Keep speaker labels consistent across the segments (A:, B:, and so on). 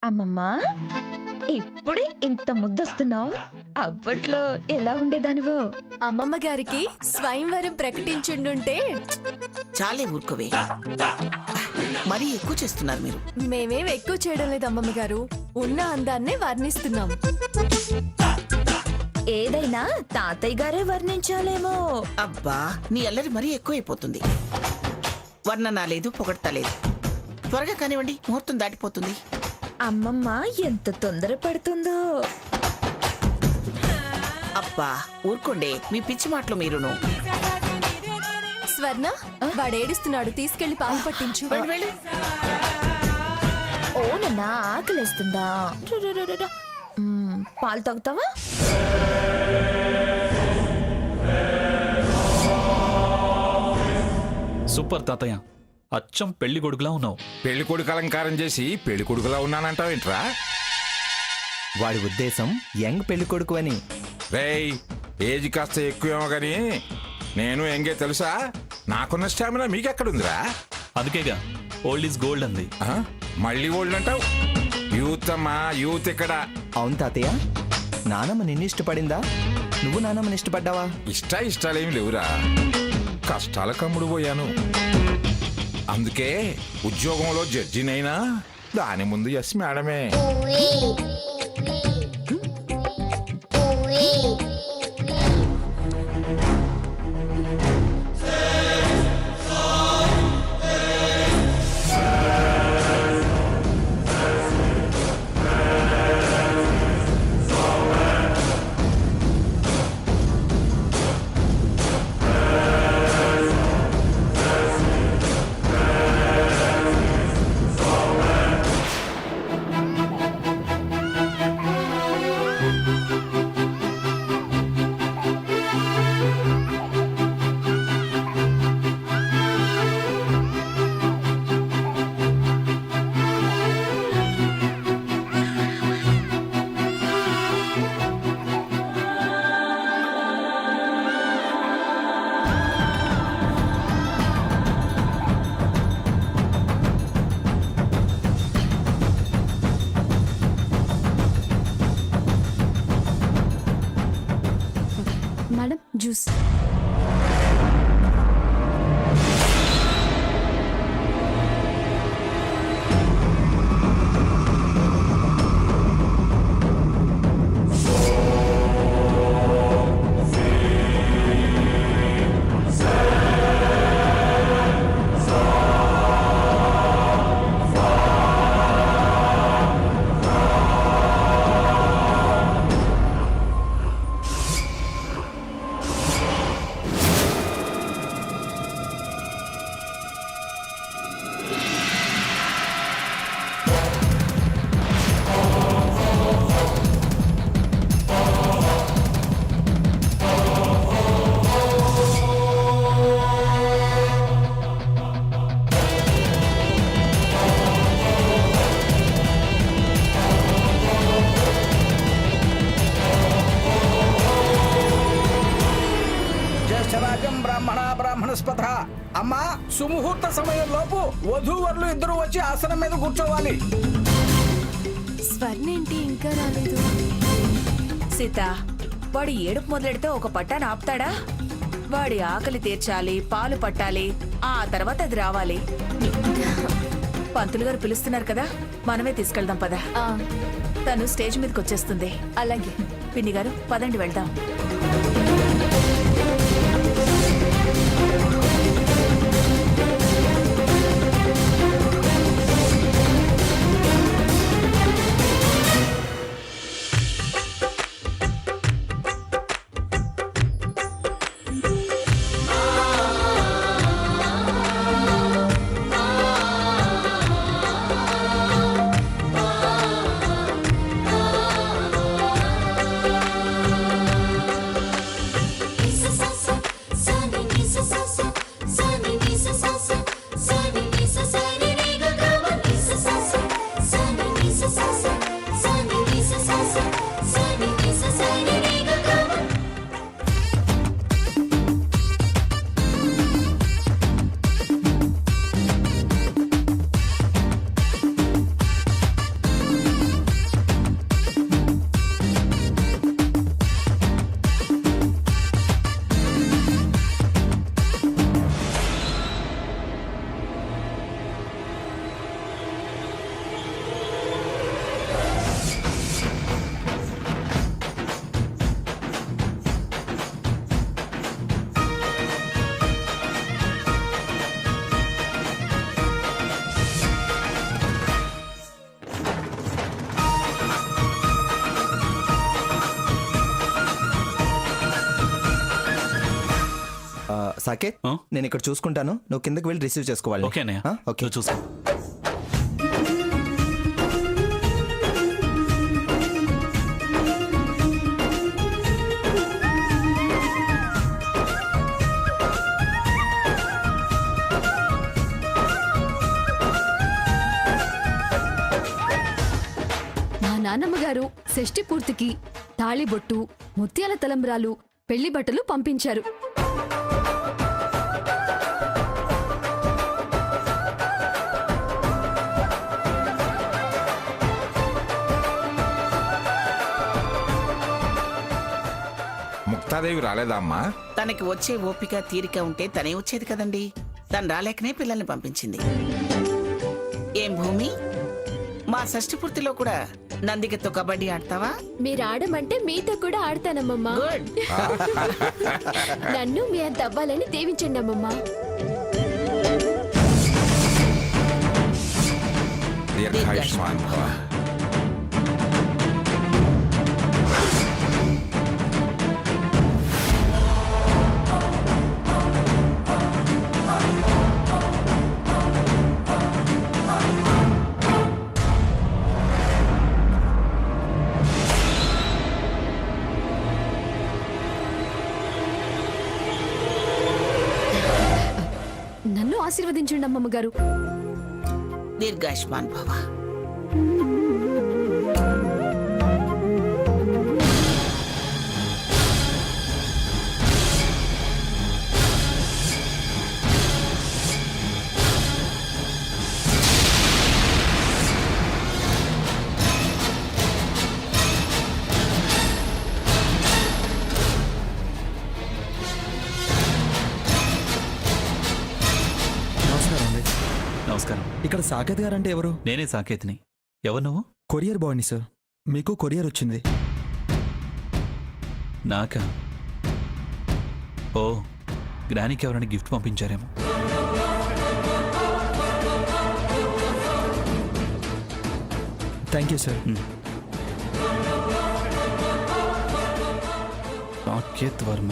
A: అమ్మమ్మా, ఇప్పుడే ఇంత ముద్దొస్తున్నావు. అప్పట్లో ఎలా ఉండేదానివో.
B: అమ్మమ్మ గారికి స్వయంవరం ప్రకటించుండుంటే
C: చాలే ఊరుకోవే. మరీ ఎక్కువ చేస్తున్నారు మీరు.
B: మేమేం ఎక్కువ చేయడం లేదు అమ్మమ్మ గారు, ఉన్న అందాన్నే వర్ణిస్తున్నాం.
A: ఏదైనా తాతయ్య గారే వర్ణించాలేమో.
C: అబ్బా, నీ అల్లరి మరీ ఎక్కువైపోతుంది. వర్ణన లేదు, పొగడతా లేదు. త్వరగా కానివ్వండి, ముహూర్తం దాటిపోతుంది.
A: అమ్మమ్మ ఎంత తొందర పడుతుందో.
C: అబ్బా ఊరుకోండే, మీ పిచ్చి మాటలు మీరును.
B: స్వర్ణ, వాడేడుస్తున్నాడు, తీసుకెళ్లి పాలు పట్టించు.
C: వెళ్ళు, వెళ్ళు.
A: ఓ నన్నా, ఆకలేస్తుందా? రురురురురు. పాలు తాగుతావా?
D: సూపర్ తాతయ్య, అచ్చం పెళ్లి కొడుకులా ఉన్నావు.
E: పెళ్లి కొడుకు అలంకారం చేసి పెళ్లి కొడుకులా ఉన్నానంటావేంట్రా?
F: వాడి ఉద్దేశం యంగ్ పెళ్లి కొడుకు అని.
E: రేయ్, ఏజ్ కాస్త ఎక్కువేమో గాని నేను ఎంగే తెలుసా? నాకున్న స్టామినా మీకెక్కడుందిరా?
D: అందుకేగా ఓల్డ్ ఈజ్ గోల్డ్ అంది.
E: ఆ? మళ్ళీ ఓల్డ్ అంటావు? యూత్ అమ్మా, యూత్ ఇక్కడ.
F: అవును తాతయ్య, నానమ్మ నిన్ను ఇష్టపడిందా? నువ్వు నానమ్మని ఇష్టపడ్డావా?
E: ఇష్టాలేమి లేవురా, కష్టాల కమ్ముడు పోయాను. అందుకే ఉద్యోగంలో జడ్జినైనా దాని ముందు ఎస్ మేడమే.
B: Madam, juice.
G: జ్యేష్ఠరాజం బ్రాహ్మణస్పథ. అమ్మా, సుముహూర్త సమయంలోపు వధూవరులు ఇద్దరు వచ్చి ఆసనం మీద కూర్చోవాలి.
B: స్వర్ణ ఏంటి ఇంకా రాలేదు?
H: సీత, వాడు ఏడుపు మొదలెడితే ఒక పట్టాన్ని ఆపుతాడా? వాడి ఆకలి తీర్చాలి, పాలు పట్టాలి, ఆ తర్వాత అది రావాలి. పంతులు గారు పిలుస్తున్నారు కదా, మనమే తీసుకెళ్దాం పదా.
B: ఆ,
H: తను స్టేజ్ మీదకి వచ్చేస్తుంది.
B: అలాగే.
H: పిన్ని గారు, పదండి వెళ్దాం.
F: సాకేత్
D: ఆ?
F: నేను ఇక్కడ చూసుకుంటాను, నువ్వు కిందకి వెళ్ళి రిసీవ్ చేసుకోవాలి.
D: ఓకే అన్నయ్య
F: ఆ? ఓకే.
D: నువ్వు చూసుకో.
B: మా నాన్నమ్మ గారు షష్ఠి పూర్తికి తాళిబొట్టు, ముత్యాల తలంబ్రాలు, పెళ్లి బట్టలు పంపించారు.
E: ముక్తాదేవి రాలేదా అమ్మా?
C: తనకి వచ్చే ఓపిక తీరిక ఉంటే తనే వచ్చేది కదండి. తను రాలేకనే పిల్లల్ని పంపించింది. ఏం భూమి, మా షష్ఠి పూర్తిలో కూడా నందికతో కబడ్డీ ఆడతావా?
I: మీరు ఆడమంటే మీతో కూడా ఆడతానమ్మమ్మా.
C: గుడ్.
I: నన్ను మీ అంత అవ్వాలని దీవించండి అమ్మమ్మా.
E: దీర్ఘాయుష్మాన్ భవ.
B: నన్ను ఆశీర్వదించండి అమ్మమ్మ గారు.
C: దీర్ఘాయుష్మాన్ భవ.
F: నమస్కారం అండి.
D: నమస్కారం.
F: ఇక్కడ సాకేత్ గారు అంటే ఎవరు?
D: నేనే సాకేత్ని. ఎవరు నువ్వు?
F: కొరియర్ బాయ్ని సార్. మీకు కొరియర్ వచ్చింది.
D: నాకా? ఓ, గ్రానీకి ఎవరైనా గిఫ్ట్ పంపించారేమో.
F: Thank you sir.
D: Saketh Varma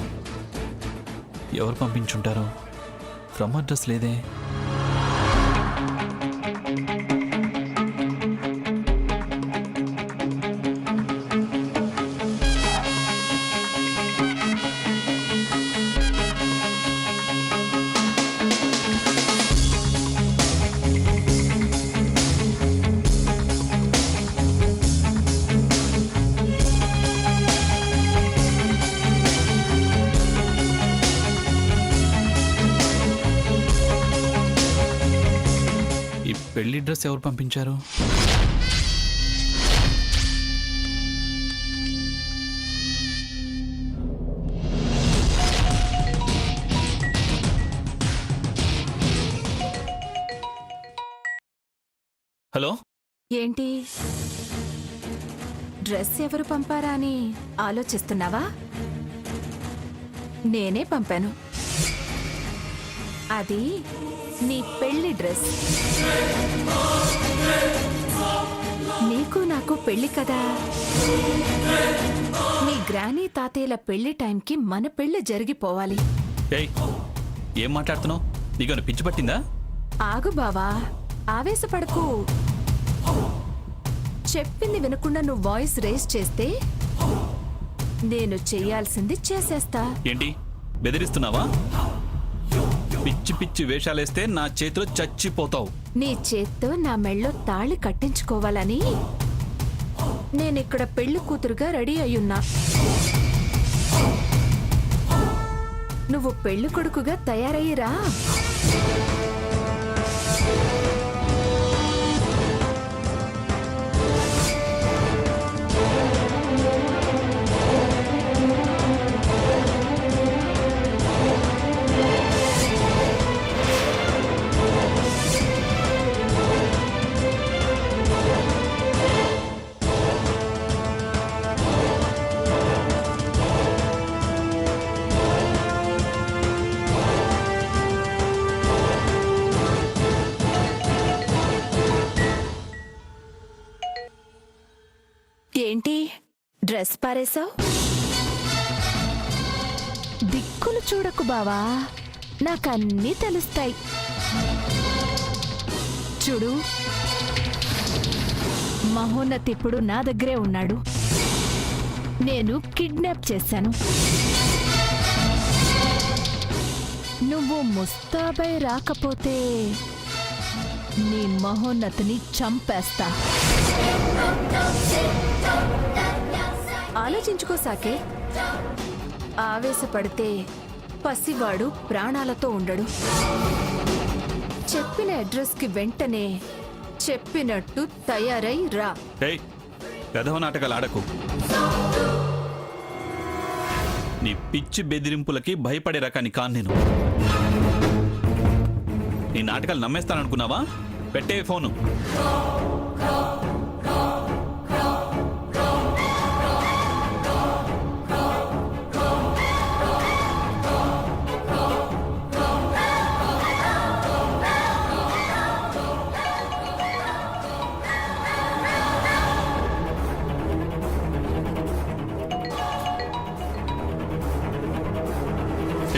D: ఎవరు పంపించుంటారో? ఫ్రమ్ అడ్రస్ లేదే. ఈ పెళ్లి డ్రెస్ ఎవరు పంపించారు? హలో,
H: ఏంటి, డ్రెస్ ఎవరు పంపారా అని ఆలోచిస్తున్నావా? నేనే పంపాను. అది నీ పెళ్లి డ్రెస్. నీకు నాకు పెళ్లి కదా. నీ గ్రానీ తాతయ్యల పెళ్లి టైంకి మన పెళ్లి జరిగిపోవాలి.
D: ఏయ్, ఏం మాట్లాడుతున్నావు? నీకు పిచ్చి పట్టిందా?
H: ఆగు బావా, ఆవేశపడకు. చెప్పింది వినకుండా నువ్వు వాయిస్ రేస్ చేస్తే నేను చెయ్యాల్సింది చేసేస్తా.
D: ఏంటి, బెదిరిస్తున్నావా? పిచ్చి పిచ్చి వేషాలేస్తే నా చేతిలో చచ్చిపోతావు.
H: నీ చేత్తో నా మెళ్ళో తాళి కట్టించుకోవాలని నేనిక్కడ పెళ్లి కూతురుగా రెడీ అయ్యున్నా. నువ్వు పెళ్లి కొడుకుగా తయారయ్యిరా. ఏంటి డ్రెస్ పారేశావు? దిక్కులు చూడకు బావా,
I: నాకన్నీ తెలుస్తాయి. చూడు, మహోన్నత్ ఇప్పుడు నా దగ్గరే ఉన్నాడు. నేను కిడ్నాప్ చేశాను. నువ్వు ముస్తాబై రాకపోతే నీ మహోన్నతిని చంపేస్తా.
H: ఆలోచించుకో సాకే. ఆవేశపడితే పసివాడు ప్రాణాలతో ఉండడు. చెప్పిన అడ్రస్ కి వెంటనే చెప్పినట్టు తయారై రా.
D: ఏయ్ గధవ నాటకాలు ఆడకు. నీ పిచ్చి బెదిరింపులకి భయపడే రకాన్ని కాను నేను. నీ నాటకాలు నమ్మేస్తాననుకున్నావా? పెట్టే ఫోను.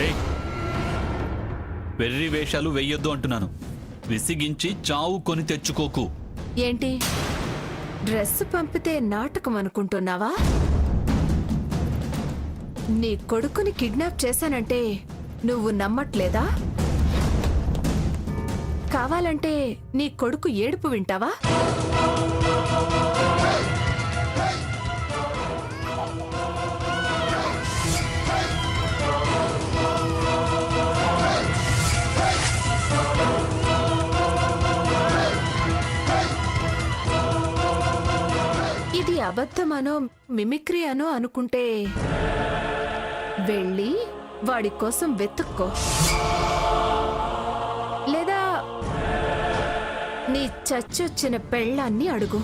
D: ఏయ్, వెర్రి వేషాలు వెయ్యొద్దు అంటున్నాను. విసిగించి చావు కొని తెచ్చుకోకు.
H: ఏంటి, డ్రెస్ పంపితే నాటకం అనుకుంటున్నావా? నీ కొడుకుని కిడ్నాప్ చేశానంటే నువ్వు నమ్మట్లేదా? కావాలంటే నీ కొడుకు ఏడుపు వింటావా? ఇది అబద్ధమనో మిమిక్రీ అనో అనుకుంటే వెళ్ళి వాడి కోసం వెతుక్కో. లేదా నీ చచ్చొచ్చిన పెళ్ళాన్ని అడుగు.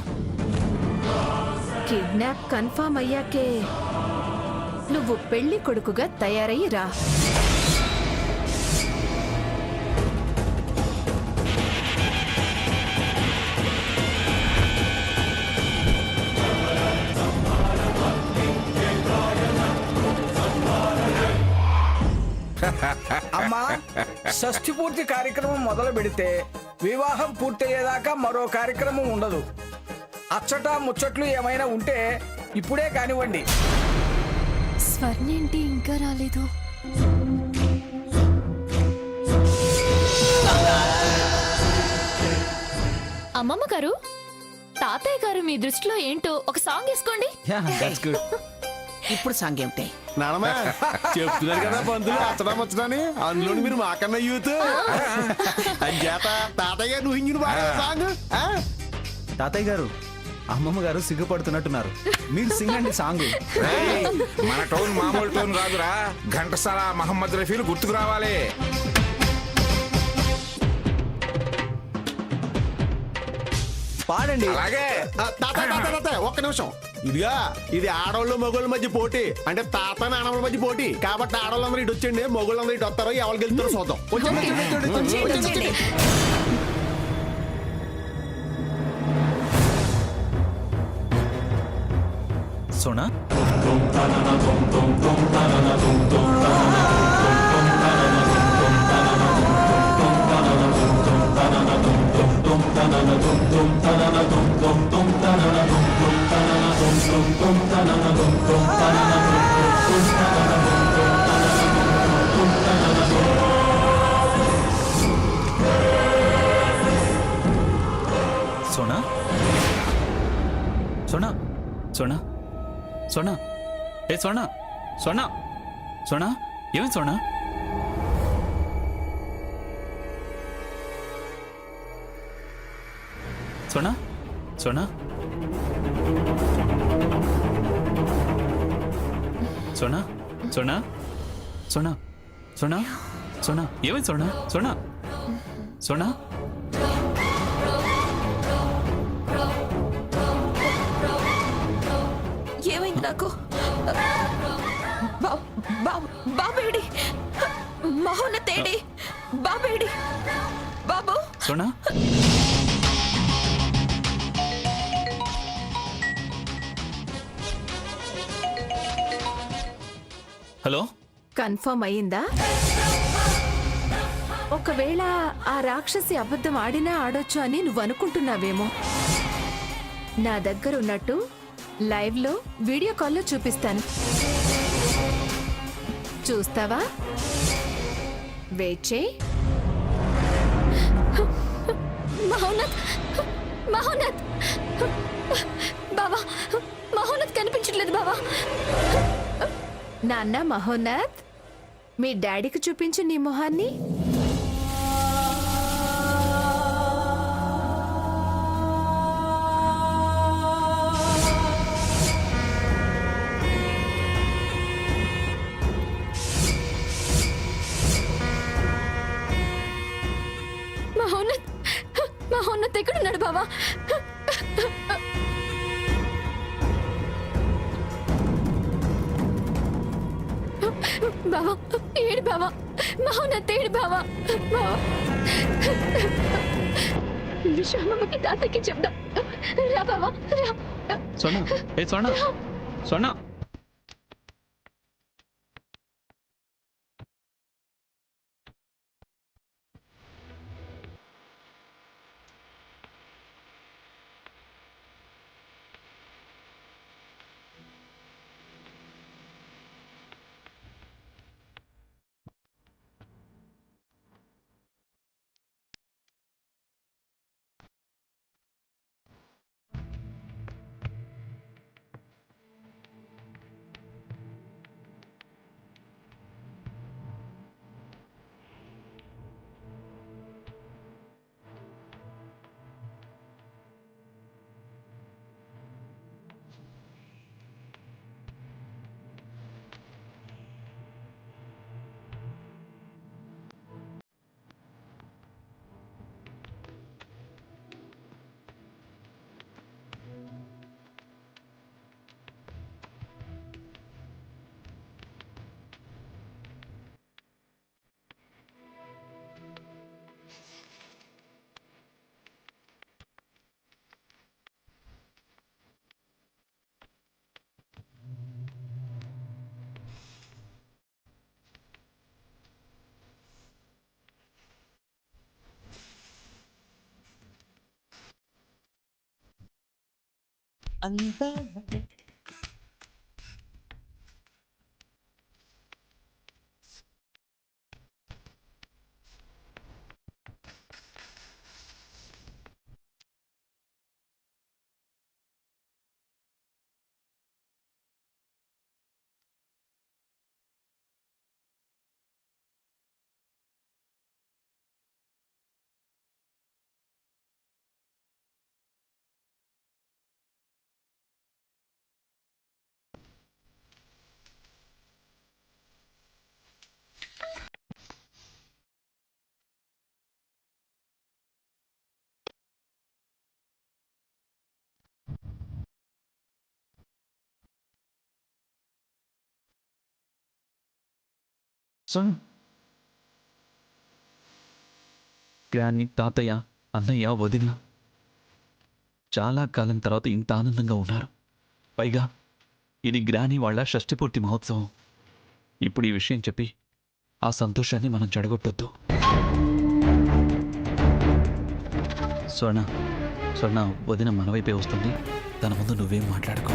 H: కిడ్నాప్ కన్ఫర్మ్ అయ్యాకే నువ్వు పెళ్లి కొడుకుగా తయారయ్యి రా.
G: అమ్మా, షష్ఠి పూర్తి కార్యక్రమం మొదలు పెడితే వివాహం పూర్తయ్యేదాకా మరో కార్యక్రమం ఉండదు. అచ్చట ముచ్చట్లు ఏమైనా ఉంటే ఇప్పుడే కానివ్వండి.
I: స్వర్ణేంటి ఇంకా రాలేదు? అమ్మమ్మ గారు, తాతయ్య గారు మీ దృష్టిలో ఏంటో ఒక సాంగ్ వేసుకోండి.
C: ఇప్పుడు సాంగ్ ఏమిటే?
J: నానమ్మా చెప్తున్నారు కదా బంధువులు అచ్చడా ముచ్చడని, అందులో మీరు మాకన్నా యూత్ అంచేత తాతయ్య గారు నువ్వు హింగిన బాగా సాంగ్.
F: తాతయ్య గారు, అమ్మమ్మ గారు సిగ్గుపడుతున్నట్టున్నారు. మీరు సింగండి సాంగ్.
E: ఏయ్, మన టోన్ మామూలు టోన్ రాదురా. ఘంటసాల మహమ్మద్ రఫీలు గుర్తుకు రావాలి.
F: పాడండి.
E: అలాగే
J: ఒక్క నిమిషం. ఇదిగా ఇది ఆడవాళ్ళు మగోళ్ళ మధ్య పోటీ, అంటే తాత నాన్నల మధ్య పోటీ. కాబట్టి ఆడవాళ్ళందరూ ఇటు వచ్చండి, మగోళ్ళందరూ ఇటు వస్తారో, ఎవరికి వెళ్తారో చూద్దాం. వచ్చేయండి.
D: సోనా, సోనా, సోనా, సోనా, సోనా, ఏ సోనా, సోనా, సోనా, ఏమి సోనా? సోనా, సోనా, సోనా, సోనా, సోనా, సోనా, సోనా, ఏమి సోనా, సోనా, సోనా,
A: ఏమైంది నాకు? బాబేడి, మహోన్నతేడి, బాబేడి, బాబు.
D: సోనా, హలో,
H: కన్ఫర్మ్ అయ్యిందా?
I: ఒకవేళ ఆ రాక్షసి అబద్ధం ఆడినా ఆడొచ్చు అని నువ్వు అనుకుంటున్నావేమో. నా దగ్గర ఉన్నట్టు లైవ్ లో వీడియో కాల్లో చూపిస్తాను. చూస్తావా? వెయిట్ చేయి.
B: మహోన్నత్ మహోన్నత్ బావా, మహోన్నత్ కనిపించట్లేదు బావా.
I: నాన్న మహోన్నత్, మీ డాడీకి చూపించు నీ మొహాన్ని.
B: మహోన్నత్ మహోన్నత్ ఎక్కడున్నాడు బావా? బావా ఏడు బావా, మహోన్నత్ ఏడు బావా. బావా విశ్వమ్మకి తాతకి చెప్దాం. రా బావా రా.
D: స్వర్ణ, ఏ స్వర్ణ, స్వర్ణ. గ్రాని, తాతయ్య, అన్నయ్య, వదిన చాలా కాలం తర్వాత ఇంత ఆనందంగా ఉన్నారు. పైగా ఇది గ్రాని వాళ్ళ షష్ఠిపూర్తి మహోత్సవం. ఇప్పుడు ఈ విషయం చెప్పి ఆ సంతోషాన్ని మనం చెడగొట్టొద్దు. స్వర్ణ, వదిన మన వైపే వస్తుంది. తన ముందు నువ్వేం మాట్లాడుకో.